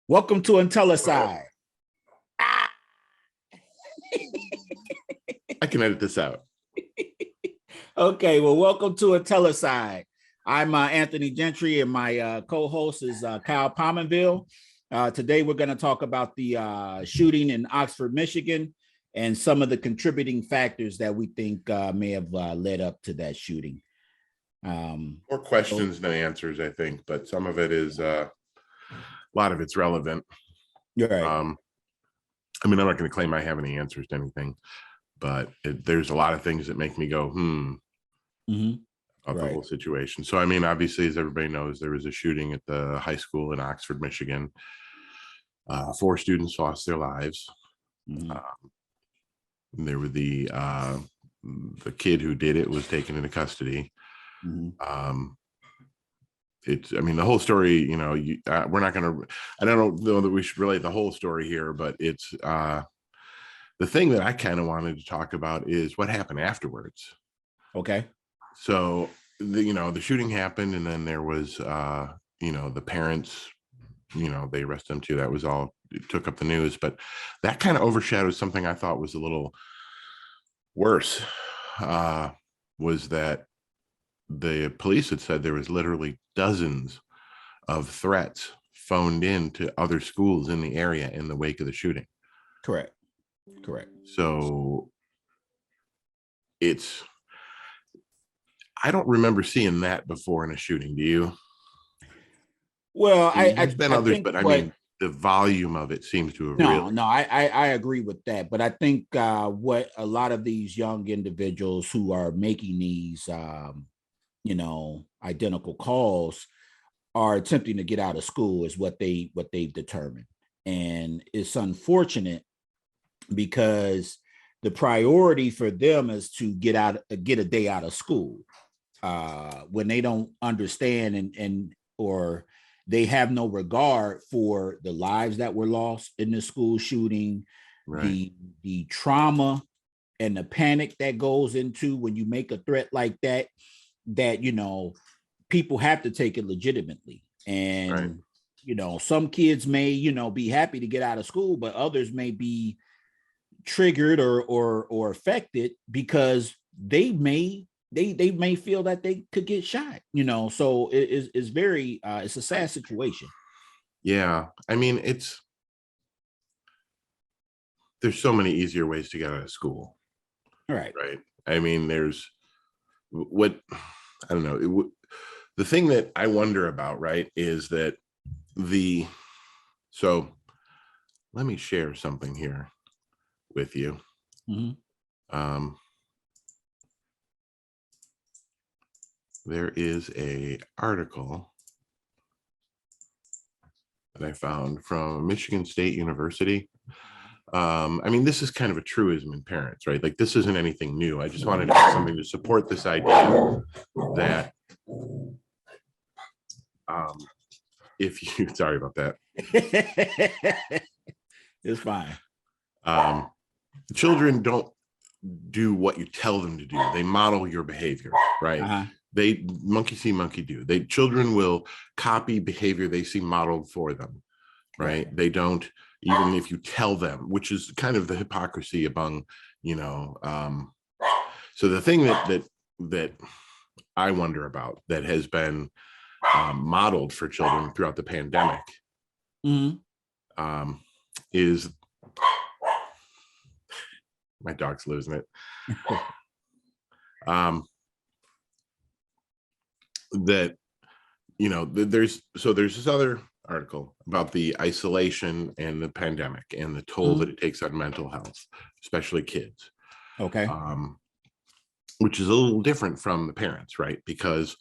Welcome to Intellicide. Ah. I can edit this out. Okay, well, welcome to Intellicide. I'm Anthony Gentry, and my co-host is Kyle Pominville. Today, we're going to talk about the shooting in Oxford, Michigan, and some of the contributing factors that we think may have led up to that shooting. More questions than answers, I think, but some of it is a lot of it's relevant. You're right. I mean, I'm not going to claim I have any answers to anything, but there's a lot of things that make me go, of the whole situation. So, I mean, obviously, as everybody knows, there was a shooting at the high school in Oxford, Michigan. 4 students lost their lives. There were the kid who did it was taken into custody. It's, I mean, the whole story, you know, we're not going to, I don't know that we should relate the whole story here, but it's the thing that I kind of wanted to talk about is what happened afterwards. Okay. So, the shooting happened, and then there was, the parents, they arrested them too. That was all, it took up the news, but that kind of overshadows something I thought was a little worse, was that the police had said there was literally dozens of threats phoned in to other schools in the area in the wake of the shooting. Correct. So I don't remember seeing that before in a shooting. Do you? Well, there's been others, but I mean, the volume of it seems to have I agree with that. But I think what a lot of these young individuals who are making these identical calls are attempting to get out of school is what they've determined. And it's unfortunate because the priority for them is to get a day out of school when they don't understand or they have no regard for the lives that were lost in the school shooting, right. the trauma and the panic that goes into when you make a threat like that people have to take it legitimately. And right. Some kids may be happy to get out of school, but others may be triggered or affected because they may feel that they could get shot, so it's very it's a sad situation. Yeah, I mean, there's so many easier ways to get out of school. Right. I mean, there's I don't know. The thing that I wonder about, right, is that so let me share something here with you. There is a article that I found from Michigan State University. I mean, this is kind of a truism in parents, right? Like, this isn't anything new. I just wanted to have something to support this idea that sorry about that. It's fine. Children don't do what you tell them to do. They model your behavior, right? They monkey see, monkey do. Children will copy behavior they see modeled for them, right? They don't, even if you tell them, which is kind of the hypocrisy among, so the thing that I wonder about that has been modeled for children throughout the pandemic is, my dog's losing it. That there's this other article about the isolation and the pandemic and the toll that it takes on mental health, especially kids. Okay. Which is a little different from the parents, right? Because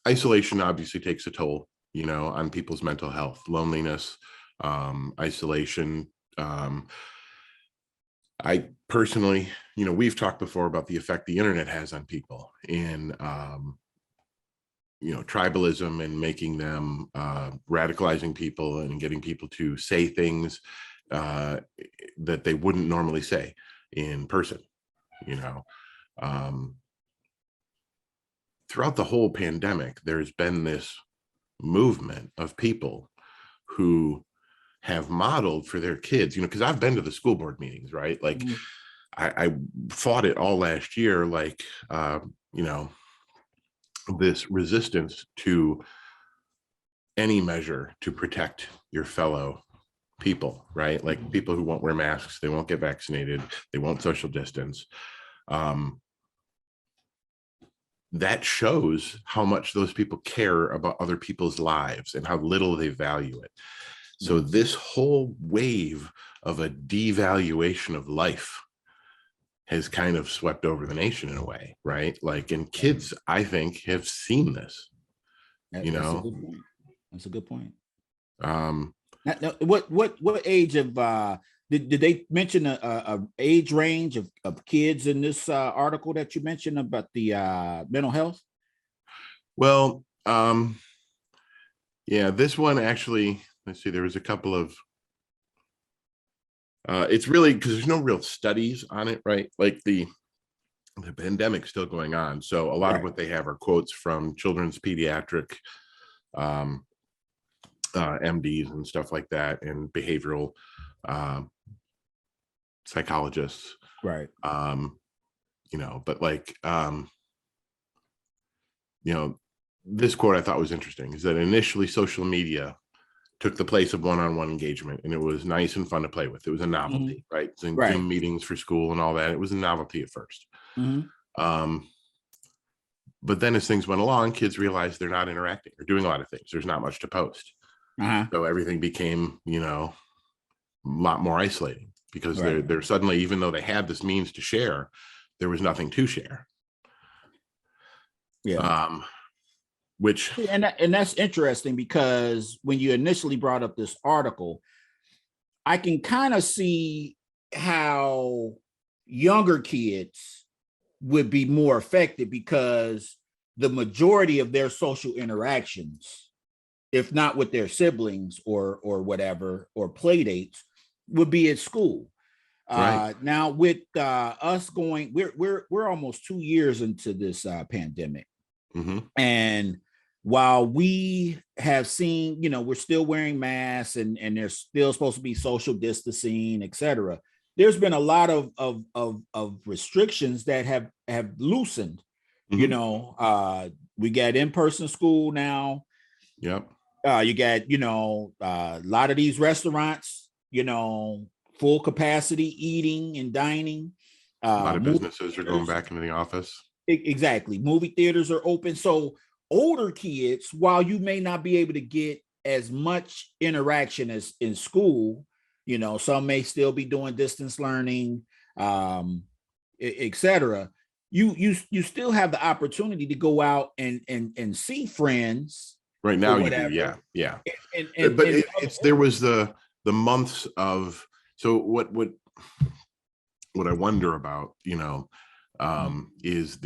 isolation obviously takes a toll, on people's mental health, loneliness, isolation. I personally, we've talked before about the effect the internet has on people in, tribalism and making them, radicalizing people and getting people to say things that they wouldn't normally say in person, throughout the whole pandemic, there's been this movement of people who have modeled for their kids, because I've been to the school board meetings, right? Like Mhm. I fought it all last year, like, you know, this resistance to any measure to protect your fellow people, right? Like people who won't wear masks, they won't get vaccinated, they won't social distance. Um, that shows how much those people care about other people's lives and how little they value it. So this whole wave of a devaluation of life has kind of swept over the nation in a way, right? Like, and kids, I think, have seen this, That's a good point. That's a good point. Um, Now, what age of did they mention a age range of kids in this article that you mentioned about the mental health? well, yeah, this one actually, let's see, there was a couple of, it's really because there's no real studies on it, right? Like the pandemic's still going on. So a lot of Right. what they have are quotes from children's pediatric um, MDs and stuff like that, and behavioral uh, psychologists. Right. But like, this quote I thought was interesting is that initially social media took the place of one-on-one engagement, and it was nice and fun to play with. It was a novelty, right? Right. Zoom meetings for school and all that. It was a novelty at first. Mhm. But then as things went along, kids realized they're not interacting or doing a lot of things. There's not much to post. Uh-huh. So everything became, a lot more isolating because Right. they're suddenly, even though they had this means to share, there was nothing to share. Yeah. Which And that's interesting because when you initially brought up this article, I can kind of see how younger kids would be more affected because the majority of their social interactions, if not with their siblings or whatever, or play dates, would be at school. right. Now with us going, we're almost 2 years into this pandemic. Mm-hmm. And while we have seen, we're still wearing masks and there's still supposed to be social distancing, et cetera, there's been a lot of restrictions that have loosened. Mm-hmm. We got in-person school now. Yep. You got, a lot of these restaurants, full capacity eating and dining. A lot of Movie businesses are going theaters, back into the office. exactly. Movie theaters are open. So older kids, while you may not be able to get as much interaction as in school, some may still be doing distance learning, et cetera. You still have the opportunity to go out and see friends Right or now you do. Yeah. whatever. Yeah. But And there was the months of, so what I wonder about, is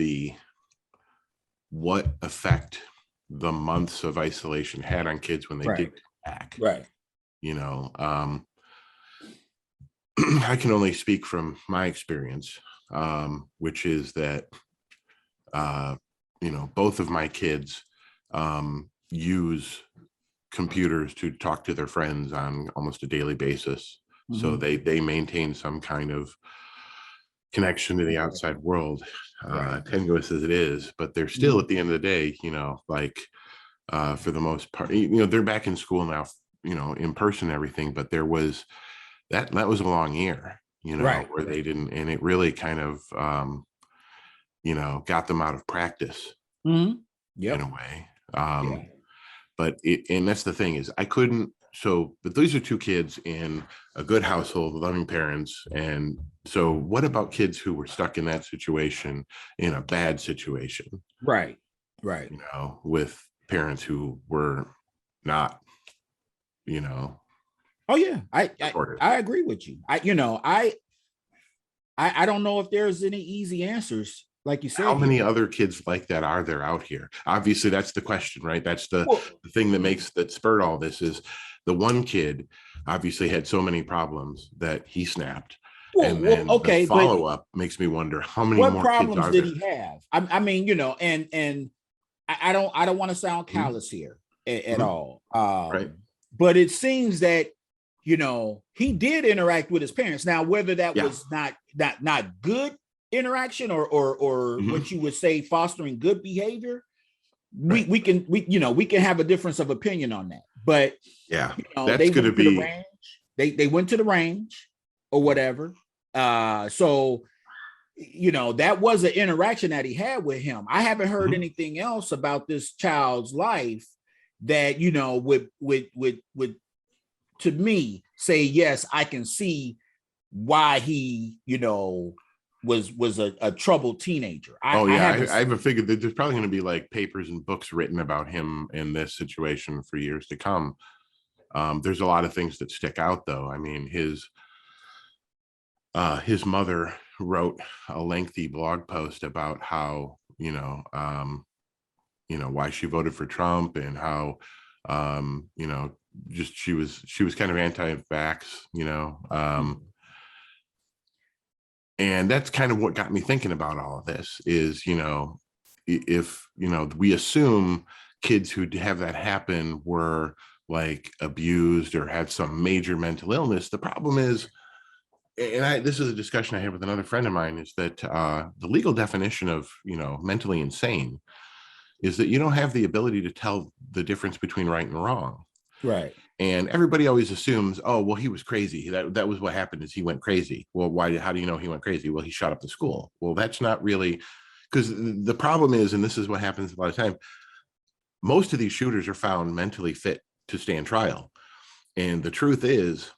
what effect the months of isolation had on kids when they right, did come back. right, I can only speak from my experience, which is that, both of my kids use computers to talk to their friends on almost a daily basis. So they maintain some kind of connection to the outside world, right, tenuous as it is, but they're still at the end of the day, for the most part, they're back in school now, in person and everything, but there was that was a long year, right. where they didn't, and it really kind of, got them out of practice Mm-hmm. in Yep. a way. Yeah. But and that's the thing is but these are two kids in a good household, loving parents. And so what about kids who were stuck in that situation, in a bad situation, Right. Right. with parents who were not, Oh yeah, I supportive? I agree with you. I don't know if there's any easy answers, like you How said many here. other kids like that are there out here? Obviously, that's the question, right? That's the Well, thing that spurred all this is the one kid obviously had so many problems that he snapped. And then the okay, but follow-up makes me wonder how many what more kids problems are did there? he have? I mean, and I don't want to sound Mhm. callous here at Mhm. all. Right. but it seems that, you know, he did interact with his parents. Now, whether that Yeah. was not good interaction, or Mhm. what you would say fostering good behavior, Right. we can have a difference of opinion on that. But Yeah. you know, That's they going to went to the be, range. They went to the range or whatever. So you know, that was an interaction that he had with him. I haven't heard Mhm. anything else about this child's life that, you know, would to me say, yes, I can see why he, you know, was a troubled teenager. Oh I yeah, haven't I seen haven't it. figured that there's probably going to be like papers and books written about him in this situation for years to come. There's a lot of things that stick out, though. I mean, his mother wrote a lengthy blog post about how, why she voted for Trump, and how, just she was kind of anti-vax, and that's kind of what got me thinking about all of this is, if, we assume kids who have that happen were like abused or had some major mental illness. The problem is, and this is a discussion I had with another friend of mine, is that the legal definition of, mentally insane is that you don't have the ability to tell the difference between right and wrong. Right. And everybody always assumes, oh, well, he was crazy. That was what happened, is he went crazy. Well, why? How do you know he went crazy? Well, he shot up the school. Well, that's not really, because the problem is, and this is what happens a lot of time, most of these shooters are found mentally fit to stand trial. And the truth is,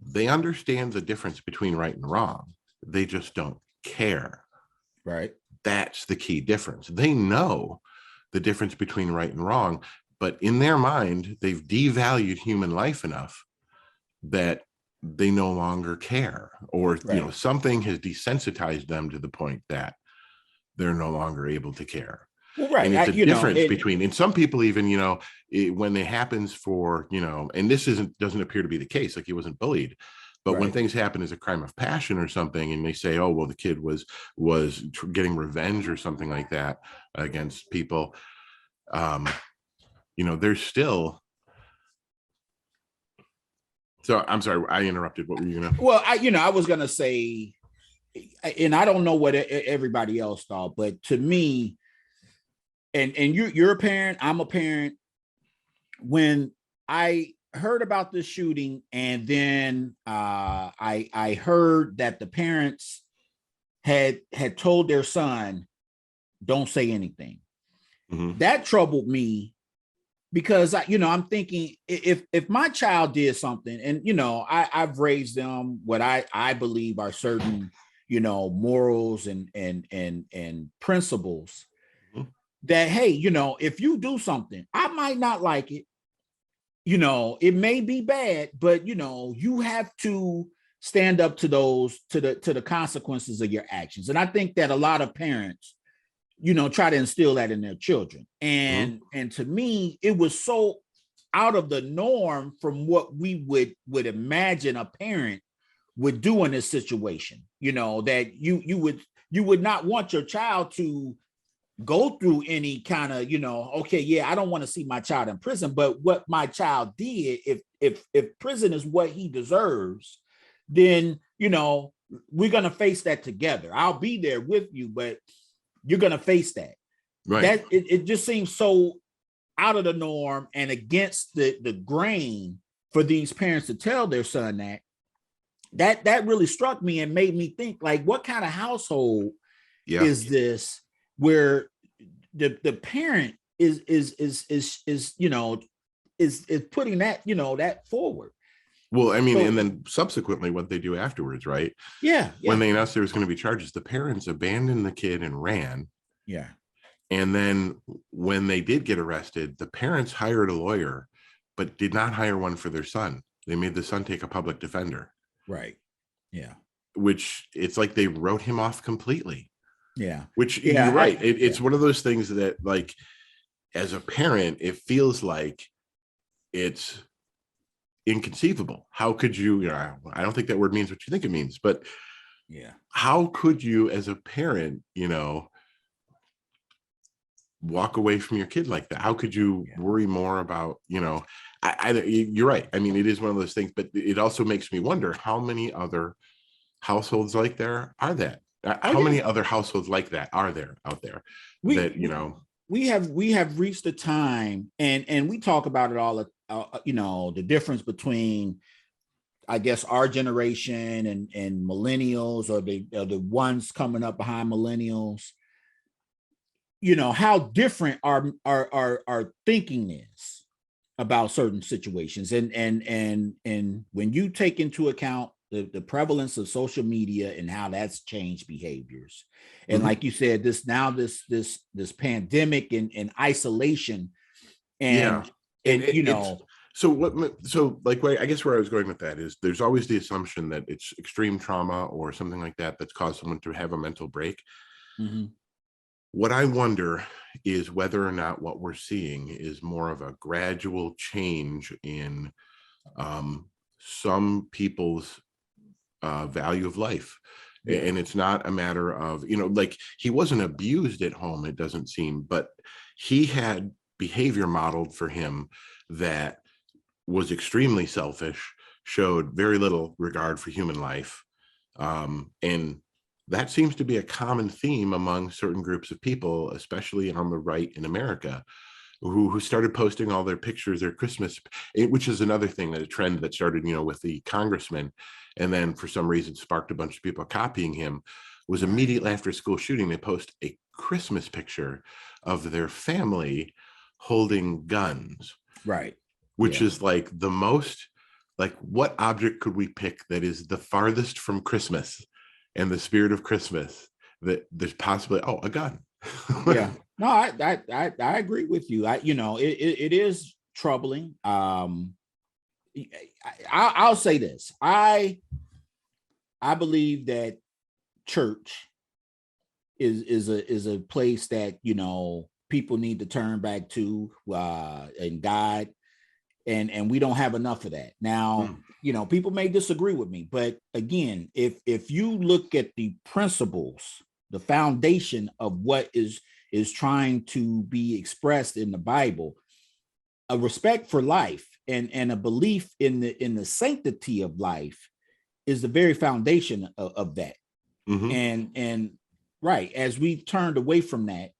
they understand the difference between right and wrong. They just don't care. Right. That's the key difference. They know the difference between right and wrong, but in their mind, they've devalued human life enough that they no longer care, or Right. something has desensitized them to the point that they're no longer able to care. Well, And right. it's a You know, difference between, and some people even, when it happens for, and this doesn't appear to be the case, like he wasn't bullied, but when right. things happen as a crime of passion or something, and they say, oh, well, the kid was getting revenge or something like that against people, um, there's still. So I'm sorry, I interrupted. What were you gonna? Well, I was gonna say, and I don't know what everybody else thought, but to me, and you're a parent, I'm a parent. When I heard about this shooting, and then I heard that the parents had told their son, "Don't say anything." Mhm. That troubled me because I'm thinking, if my child did something, and I've raised them what I believe are certain morals and principles, Mhm. that, hey, if you do something, I might not like it, it may be bad, but you have to stand up to the consequences of your actions. And I think that a lot of parents try to instill that in their children. Mhm. And to me, it was so out of the norm from what we would imagine a parent would do in this situation, that you would not want your child to go through any kind of, okay, yeah, I don't want to see my child in prison, but what my child did, if prison is what he deserves, then we're going to face that together. I'll be there with you, but you're going to face that. Right. It just seems so out of the norm and against the grain for these parents to tell their son that really struck me and made me think, like, what kind of household Yeah. is this, where the parent is putting that forward. Well, I mean, So and then subsequently, what they do afterwards, right? yeah, When yeah, they announced there was going to be charges, the parents abandoned the kid and ran. yeah, And then when they did get arrested, the parents hired a lawyer, but did not hire one for their son. They made the son take a public defender, right, yeah, which it's like they wrote him off completely. yeah, Which, you're yeah, right. yeah, It's one of those things that, like, as a parent, it feels like it's inconceivable. How could you, I don't think that word means what you think it means, but yeah, how could you, as a parent, walk away from your kid like that? How could you Yeah. worry more about, you're right. I mean, it is one of those things, but it also makes me wonder how many other households like there are that. Oh How yeah. many other households like that are there out there We that, we have reached a time, and we talk about it all. The difference between, I guess, our generation and millennials, or the ones coming up behind millennials. How different our thinking is about certain situations, and when you take into account the prevalence of social media and how that's changed behaviors, and Mhm. like you said, this pandemic and isolation, Yeah. and And and it, you it's know so like I guess where I was going with that is there's always the assumption that it's extreme trauma or something like that that's caused someone to have a mental break. mhm, What I wonder is whether or not what we're seeing is more of a gradual change in some people's value of life. yeah, And it's not a matter of, like he wasn't abused at home, it doesn't seem, but he had behavior modeled for him that was extremely selfish, showed very little regard for human life. And that seems to be a common theme among certain groups of people, especially on the right in America, who started posting all their pictures, their Christmas, which is another thing, that a trend that started, with the congressman, and then for some reason sparked a bunch of people copying him, was right, immediately after school shooting, they post a Christmas picture of their family holding guns, right, which yeah, is like the most, like, what object could we pick that is the farthest from Christmas and the spirit of Christmas that there's possibly, a gun. yeah. No, I agree with you. It is troubling. I'll say this. I believe that church is a place that people need to turn back to, and God, and we don't have enough of that now. Mm. People may disagree with me, but again, if you look at the principles, the foundation of what is trying to be expressed in the Bible, a respect for life and a belief in the sanctity of life is the very foundation of that. Hmm. And right, as we've turned away from that,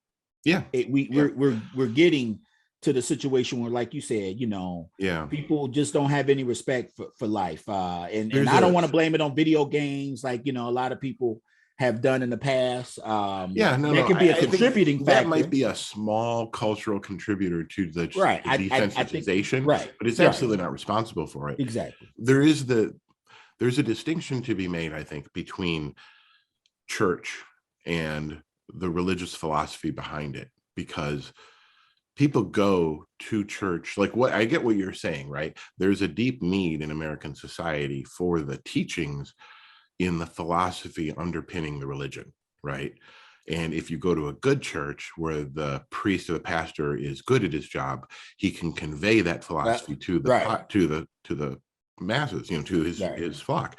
Yeah. it, we Yeah. we're getting to the situation where, like you said, Yeah. people just don't have any respect for life. And There's I don't a want to blame it on video games, like a lot of people have done in the past. Yeah, no, That no. could be a I think contributing that might factor. be a small cultural contributor to Right. the I think desensitization, right. but it's Right. absolutely not responsible for it. Exactly. There is there's a distinction to be made, I think, between church and the religious philosophy behind it, because people go to church, like, what I get what you're saying, right? There's a deep need in American society for the teachings in the philosophy underpinning the religion, right? And if you go to a good church where the priest or the pastor is good at his job, he can convey that Well, philosophy to the right. masses, to Right. his flock.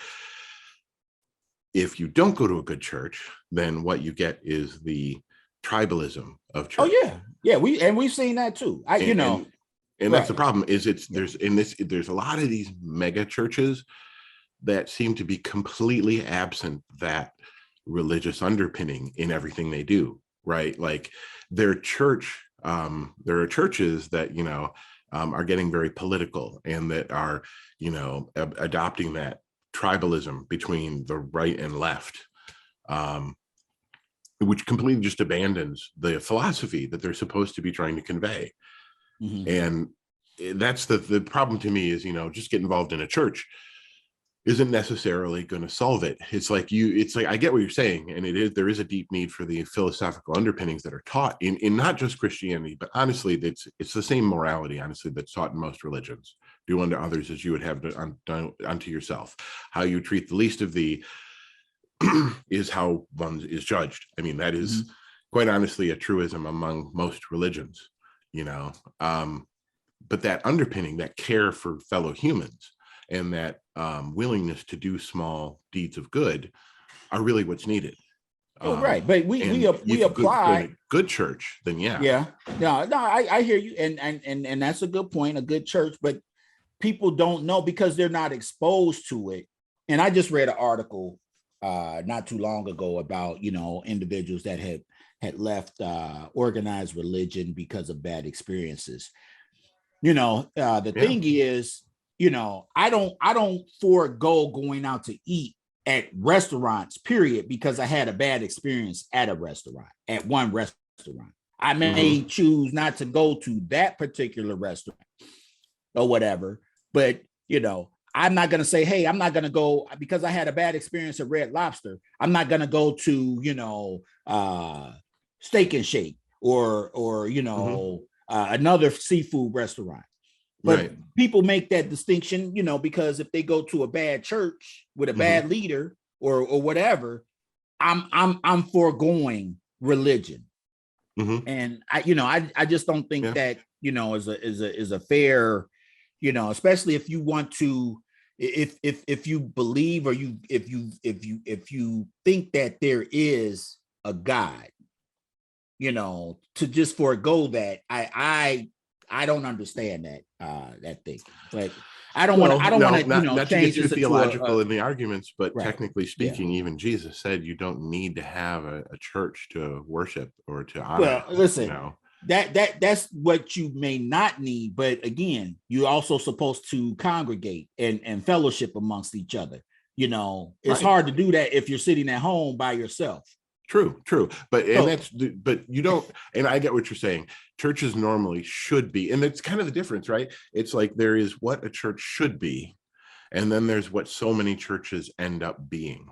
If you don't go to a good church, then what you get is the tribalism of Oh church. yeah. Yeah. We've seen that too. And that's the Right. problem, is Yeah. there's a lot of these mega churches that seem to be completely absent that religious underpinning in everything they do, right? Like there are churches that are getting very political, and that are adopting that tribalism between the right and left, um, which completely just abandons the philosophy that they're supposed to be trying to convey. Mhm. And that's the problem to me, is just get involved in a church isn't necessarily going to solve it. It's like, I get what you're saying, and there is a deep need for the philosophical underpinnings that are taught in not just Christianity, but honestly, it's the same morality, honestly, that's taught in most religions. Do unto others as you would have unto yourself. How you treat the least of thee is how one is judged. I mean, that is Mhm. quite honestly a truism among most religions, you know. Um, but that underpinning, that care for fellow humans, and that willingness to do small deeds of good, are really what's needed. Oh, right. But And we if you go to apply. a good church, then yeah. Yeah. No, I hear you. And that's a good point, a good church, but people don't know because they're not exposed to it. And I just read an article not too long ago about, individuals that had left organized religion because of bad experiences. The Yeah. thing is, I don't forego going out to eat at restaurants, period, because I had a bad experience at a restaurant, at one restaurant. I may Mm-hmm. choose not to go to that particular restaurant or whatever, but I'm not going to say, hey, I'm not going to go because I had a bad experience at Red Lobster. I'm not going to go to, Steak and Shake or Mm-hmm. another seafood restaurant. But Right. people make that distinction, because if they go to a bad church with a Mm-hmm. bad leader or whatever, I'm foregoing religion. Mm-hmm. And I just don't think Yeah. that, is a fair, especially if you want to, if you believe, or if you think that there is a God, to just forego that. I don't understand that thing. But I Well, don't want no, to, not to get change too this into theological in the arguments, but right. technically Yeah. speaking, even Jesus said you don't need to have a church to worship or to honor Well, him, you listen, know. that's what you may not need, but again, you're also supposed to congregate and fellowship amongst each other. It's Right. hard to do that if you're sitting at home by yourself. True. But So, you don't, and I get what you're saying. Churches normally should be, and it's kind of the difference, right? It's like there is what a church should be, and then there's what so many churches end up being,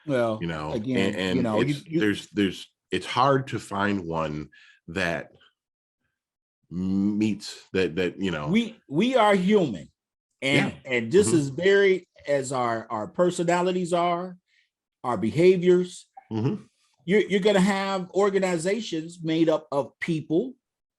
well, and, again, it's there's it's hard to find one that meets that. we are human, Yeah. and just Hmm. as varied as our personalities are, our behaviors. Hmm. You're going to have organizations made up of people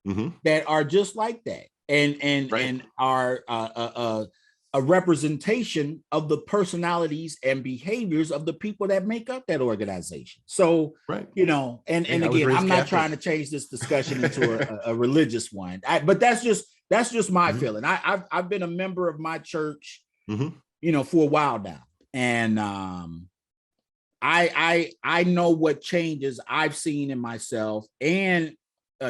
Hmm. that are just like that, Right. and are a representation of the personalities and behaviors of the people that make up that organization. So, Right. and Hey, I was again, raised I'm not Catholic. trying to change this discussion into a religious one, but that's just my Hmm. feeling. I've been a member of my church, Hmm. for a while now, and I know what changes I've seen in myself and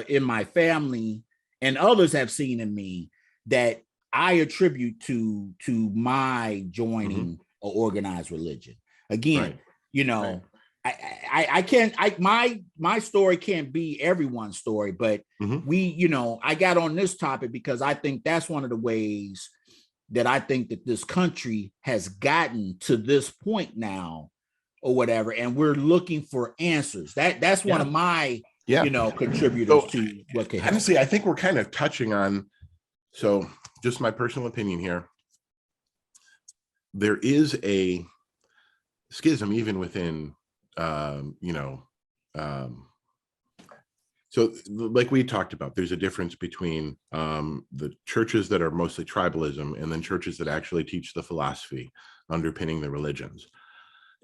in my family, and others have seen in me, that I attribute to my Hmm. joining a organized religion. Again, Right. you Right. know, I can't, my story can't be everyone's story, but Hmm. I got on this topic because I think that's one of the ways that I think that this country has gotten to this point now or whatever, and we're looking for answers. That's one Yeah. of my Yeah. contributors So to what could help. honestly, I think we're kind of touching on, so just my personal opinion here. There is a schism even within, um, you know, um, so like we talked about, there's a difference between the churches that are mostly tribalism and then churches that actually teach the philosophy underpinning the religions.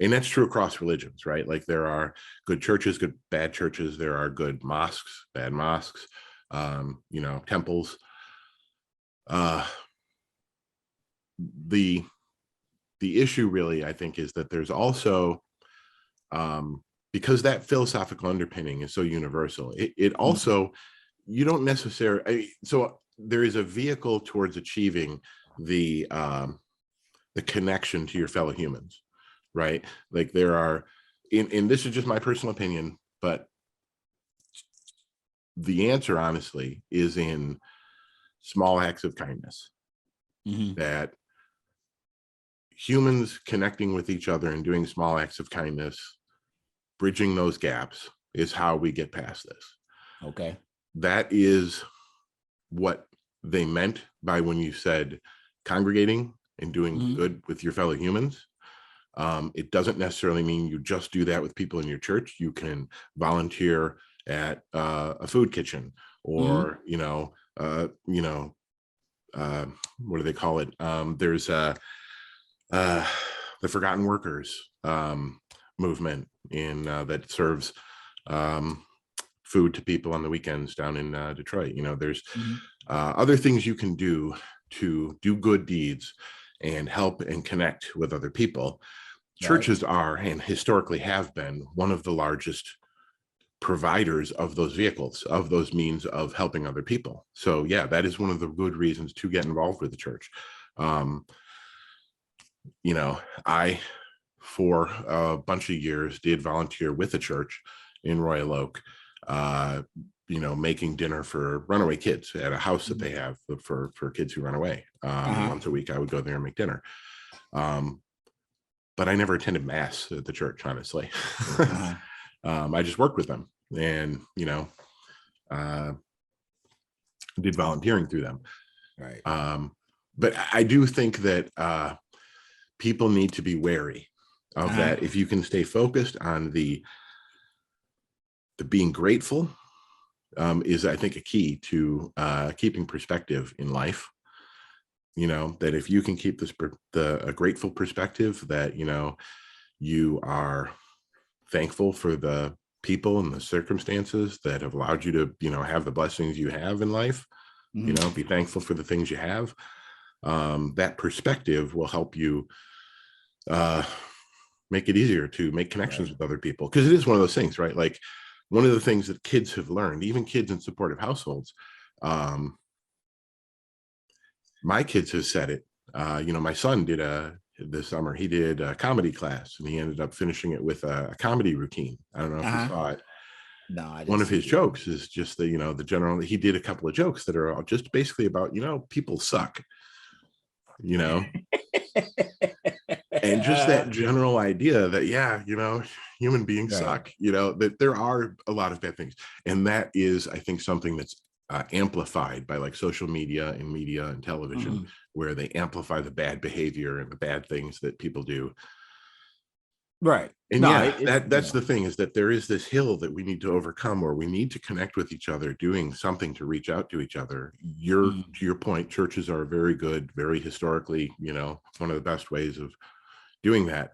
And that's true across religions, right? Like there are good churches, good bad churches. There are good mosques, bad mosques, temples. Uh, the the issue really, I think, is that there's also, because that philosophical underpinning is so universal, it Mhm. also, you don't necessarily, so there is a vehicle towards achieving the connection to your fellow humans, right? Like there are, and this is just my personal opinion, but the answer honestly is in small acts of kindness, Mhm. that humans connecting with each other and doing small acts of kindness, bridging those gaps is how we get past this. Okay. That is what they meant by when you said congregating and doing Mhm. good with your fellow humans. It doesn't necessarily mean you just do that with people in your church. You can volunteer at a food kitchen, Mhm. or what do they call it? There's uh, the forgotten workers, movement in that serves food to people on the weekends down in Detroit. There's other things you can do to do good deeds and help and connect with other people. Right. Churches are, and historically have been, one of the largest providers of those vehicles, of those means of helping other people. So yeah, that is one of the good reasons to get involved with the church. um I, for a bunch of years, did volunteer with a church in Royal Oak, uh making dinner for runaway kids at a house that they have for kids who run away. Once a week I would go there and make dinner. um but I never attended mass at the church, honestly. I just worked with them, and uh, did volunteering through them. Right. But I do think that people need to be wary of that. If you can stay focused on the being grateful, is, I think, a key to keeping perspective in life. That if you can keep a grateful perspective, that you are thankful for the people and the circumstances that have allowed you to have the blessings you have in life. Be thankful for the things you have. That perspective will help you make it easier to make connections with other people, because it is one of those things, right? Like, one of the things that kids have learned, even kids in supportive households, my kids have said it. My son did this summer, he did a comedy class, and he ended up finishing it with a comedy routine. I don't know if you saw it. No, I didn't One of see his it. jokes is just the general. He did a couple of jokes that are all just basically about, people suck, and just that general idea that, yeah, human beings suck, that there are a lot of bad things. And that is, I think, something that's amplified by like social media and media and television, where they amplify the bad behavior and the bad things that people do. Right. And No, yeah, that's the thing, is that there is this hill that we need to overcome, where we need to connect with each other, doing something to reach out to each other. To your point, churches are very good, very historically, one of the best ways of doing that.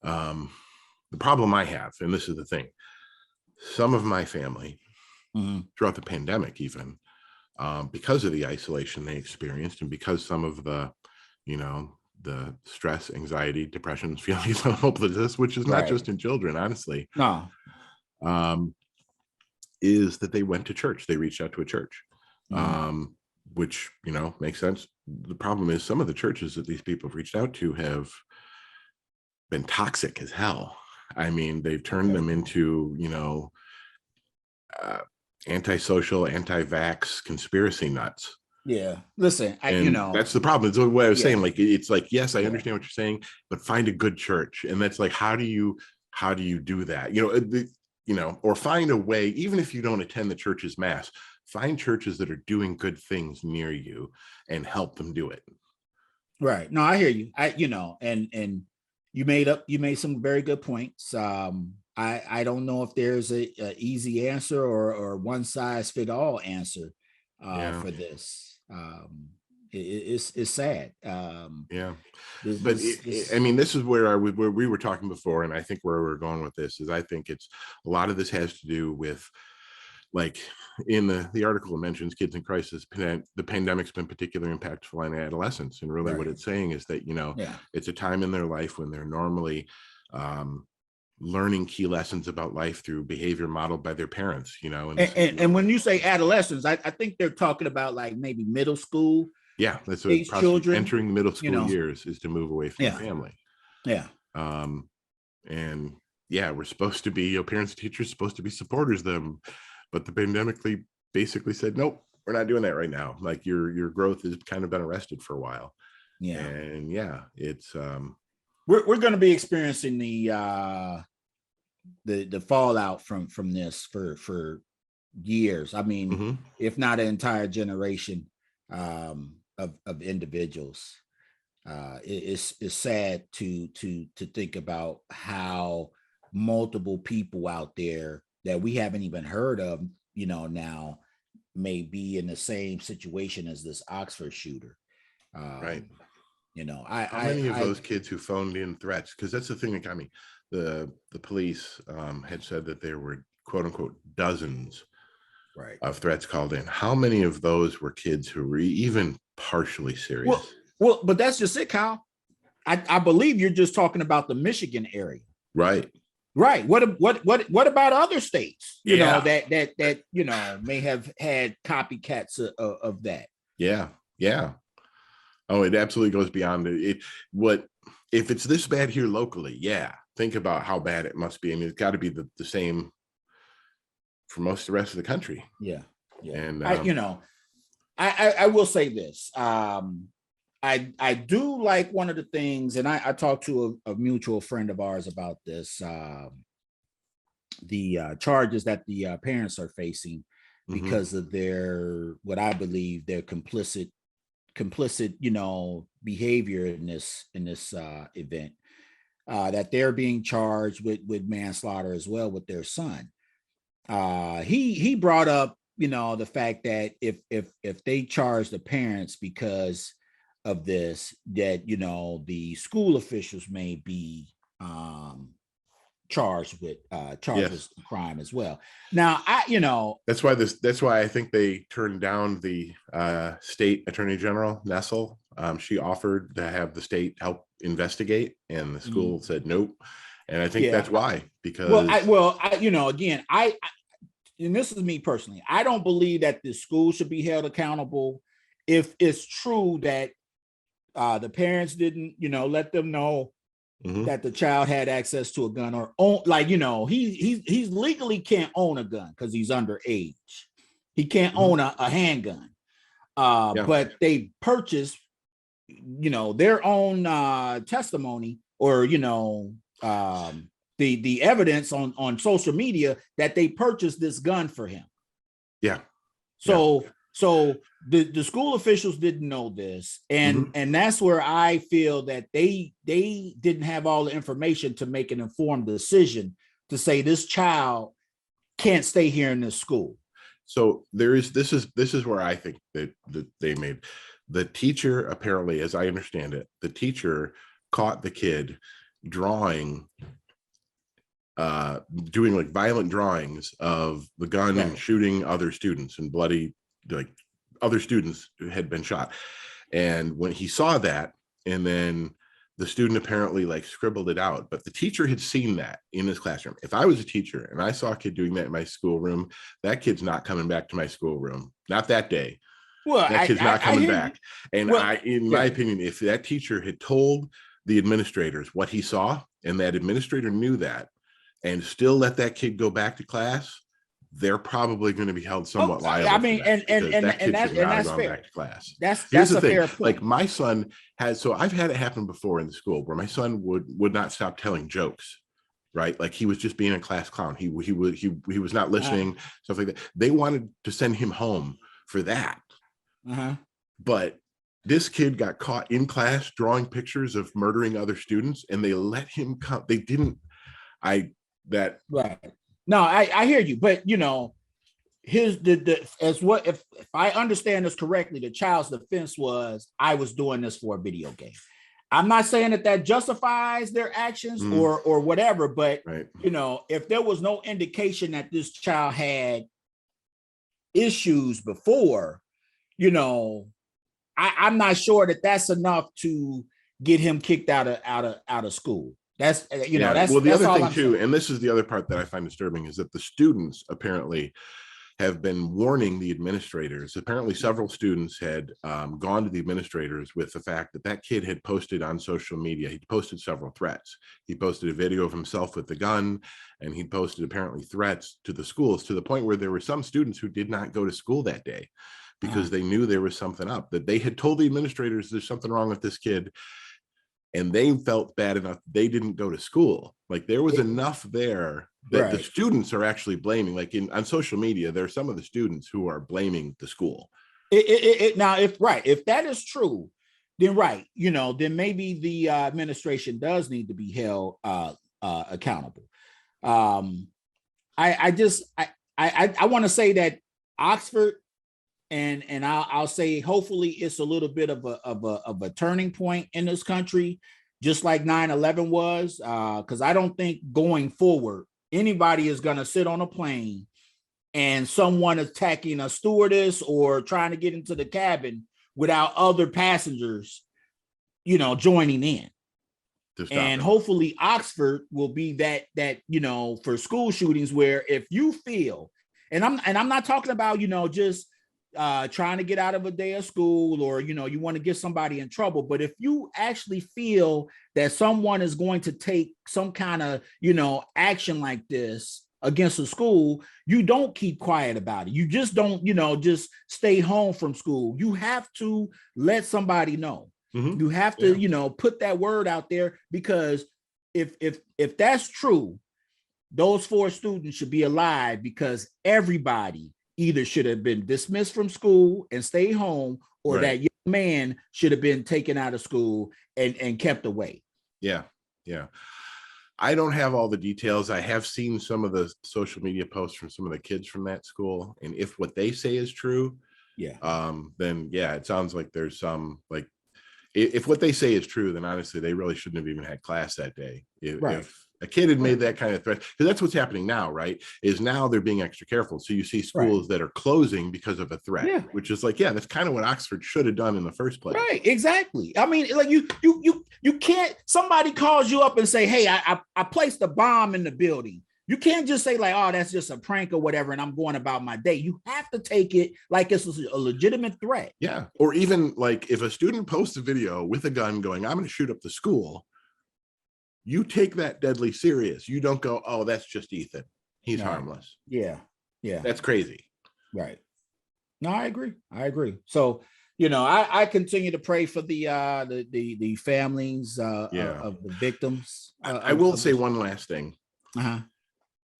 The problem I have, and this is the thing, some of my family, throughout the pandemic, even, because of the isolation they experienced, and because some of the, the stress, anxiety, depression, feelings of hopelessness, which is not just in children, honestly, no. is that they went to church. They reached out to a church, which, makes sense. The problem is, some of the churches that these people have reached out to have been toxic as hell. I mean, they've turned them into, antisocial, anti-vax conspiracy nuts. Yeah. Listen, That's the problem. It's what I was saying. Like, it's like, yes, I Yeah. understand what you're saying, but find a good church. And that's like, how do you do that? Or find a way, even if you don't attend the church's mass, find churches that are doing good things near you and help them do it. Right. No, I hear you. And you made some very good points. I don't know if there's a easy answer or one size fit all answer for this. It's sad. Yeah. But I This mean, this is where we were talking before, and I think where we're going with this is, I think it's a lot of this has to do with, like, in the article, it mentions kids in crisis. The pandemic's been particularly impactful on adolescents, and really what it's saying is that it's a time in their life when they're normally learning key lessons about life through behavior modeled by their parents. and when you say adolescents, I think they're talking about like maybe middle school. Yeah, that's what Age children, entering the middle school years is, to move away from the family. Yeah. And yeah, we're supposed to be, parents and teachers supposed to be supporters of them, but the pandemic basically said, nope, we're not doing that right now. Like, your growth has kind of been arrested for a while. Yeah. And yeah, it's we're going to be experiencing the fallout from this for years. I mean, if not an entire generation of individuals. It's sad to think about how multiple people out there that we haven't even heard of, now may be in the same situation as this Oxford shooter. Right. You know, How many of those kids who phoned in threats? Because that's the thing that got me. The police had said that there were quote unquote dozens right. of threats called in. How many of those were kids who were even partially serious? Well, but that's just it, Kyle. I believe you're just talking about the Michigan area. Right. Right. What about other states? You know, Yeah. that you know may have had copycats of that. Yeah. Yeah. Oh, it absolutely goes beyond it. What if it's this bad here locally? Yeah. Think about how bad it must be. I mean, it's got to be the same for most of the rest of the country. Yeah. Yeah. And I will say this. I do like one of the things, and I talked to a mutual friend of ours about this. The charges that the parents are facing because of their, what I believe, their complicit, you know, behavior in this event. That they're being charged with manslaughter as well with their son. He brought up, you know, the fact that if they charge the parents because of this, that, you know, the school officials may be charged with yes, crime as well. Now, that's why I think they turned down the state attorney general Nessel. She offered to have the state help investigate, and the school said nope. And I think that's why, because you know, again, and this is me personally, I don't believe that the school should be held accountable if it's true that the parents didn't, you know, let them know that the child had access to a gun, or own, like, you know, he's legally can't own a gun because he's underage. He can't own a handgun. But they purchased, you know, their own testimony, or, you know, the evidence on social media that they purchased this gun for him. Yeah. So the school officials didn't know this, and that's where I feel that they didn't have all the information to make an informed decision to say this child can't stay here in this school. So this is where I think that they made the teacher, apparently, as I understand it, the teacher caught the kid drawing, doing like violent drawings of the gun and shooting other students, and bloody, like other students who had been shot. And when he saw that, and then the student apparently like scribbled it out, but the teacher had seen that in his classroom. If I was a teacher and I saw a kid doing that in my schoolroom, that kid's not coming back to my schoolroom. Not that day. Well, that kid's not coming back. And in my opinion, if that teacher had told the administrators what he saw, and that administrator knew that, and still let that kid go back to class, they're probably going to be held somewhat liable. I mean, and that's fair. Back to class. That's a fair point. Like my son has, so I've had it happen before in the school where my son would not stop telling jokes, right? Like he was just being a class clown. He was not listening, stuff like that. They wanted to send him home for that, but this kid got caught in class drawing pictures of murdering other students, and they let him come. They didn't. Right. No, I hear you, but you know, if I understand this correctly, the child's defense was, I was doing this for a video game. I'm not saying that justifies their actions or whatever, but you know, if there was no indication that this child had issues before, you know, I'm not sure that that's enough to get him kicked out of school. That's, you know, that's, well, the that's other thing I'm too, saying. and this is the other part that I find disturbing, is that the students apparently have been warning the administrators. Apparently several students had gone to the administrators with the fact that that kid had posted on social media. He posted several threats. He posted a video of himself with the gun, and he posted apparently threats to the schools, to the point where there were some students who did not go to school that day because they knew there was something up, that they had told the administrators there's something wrong with this kid, and they felt bad enough they didn't go to school. Like there was enough there that the students are actually blaming. Like on social media, there are some of the students who are blaming the school. Now, if that is true, then you know, then maybe the administration does need to be held accountable. I want to say that Oxford, and I'll say hopefully it's a little bit of a turning point in this country, just like 9/11 was, because I don't think going forward anybody is going to sit on a plane and someone attacking a stewardess or trying to get into the cabin without other passengers, joining in. And hopefully Oxford will be that for school shootings, where if you feel, and I'm not talking about just trying to get out of a day of school, or you want to get somebody in trouble, but if you actually feel that someone is going to take some kind of action like this against a school, you don't keep quiet about it. You just don't just stay home from school. You have to let somebody know. Mm-hmm. You have to put that word out there, because if that's true, those 4 students should be alive, because everybody either should have been dismissed from school and stay home, or right. That young man should have been taken out of school and kept away. Yeah. I don't have all the details. I have seen some of the social media posts from some of the kids from that school, and if what they say is true, then it sounds like there's some, like, if what they say is true, then honestly they really shouldn't have even had class that day. If a kid had made that kind of threat, because that's what's happening now, right? Is now they're being extra careful. So you see schools that are closing because of a threat, which is like, that's kind of what Oxford should have done in the first place. Right, exactly. I mean, like you can't, somebody calls you up and say, hey, I placed a bomb in the building. You can't just say like, oh, that's just a prank or whatever, and I'm going about my day. You have to take it like it's a legitimate threat. Yeah. Or even like if a student posts a video with a gun going, I'm going to shoot up the school, you take that deadly serious. You don't go, oh, that's just Ethan. He's harmless. Yeah. That's crazy. Right. No, I agree. So, I continue to pray for the families of the victims. I will say one last thing. Uh-huh.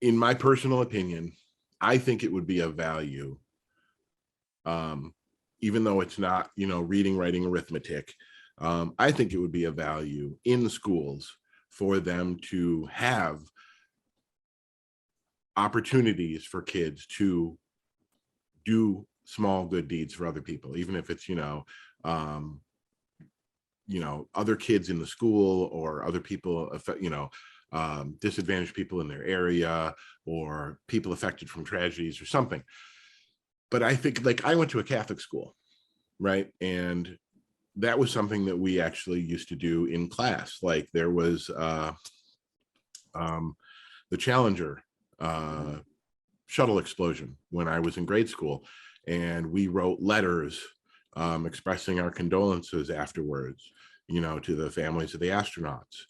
In my personal opinion, I think it would be of value, even though it's not, reading, writing, arithmetic. I think it would be of value in the schools for them to have opportunities for kids to do small good deeds for other people, even if it's, other kids in the school or other people, disadvantaged people in their area or people affected from tragedies or something. But I think, like, I went to a Catholic school, right? And that was something that we actually used to do in class. Like there was the Challenger shuttle explosion when I was in grade school, and we wrote letters expressing our condolences afterwards, to the families of the astronauts.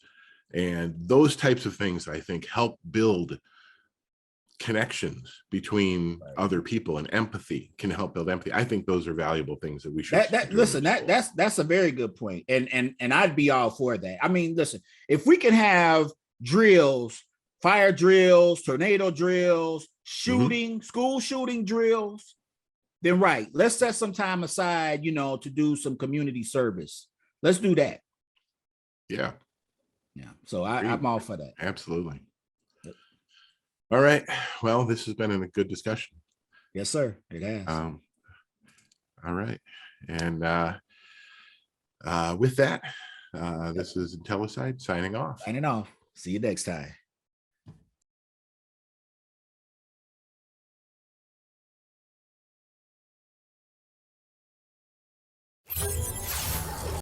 And those types of things, I think, help build connections between other people, and empathy can help build empathy. I think those are valuable things that we should listen. That's a very good point. And I'd be all for that. I mean, listen, if we can have drills, fire drills, tornado drills, shooting, school shooting drills, then let's set some time aside, to do some community service. Let's do that. Yeah. So I'm all for that. Absolutely. Yep. All right. Well, this has been a good discussion. Yes, sir. It has. All right. And with that, this is Intellicide signing off. See you next time.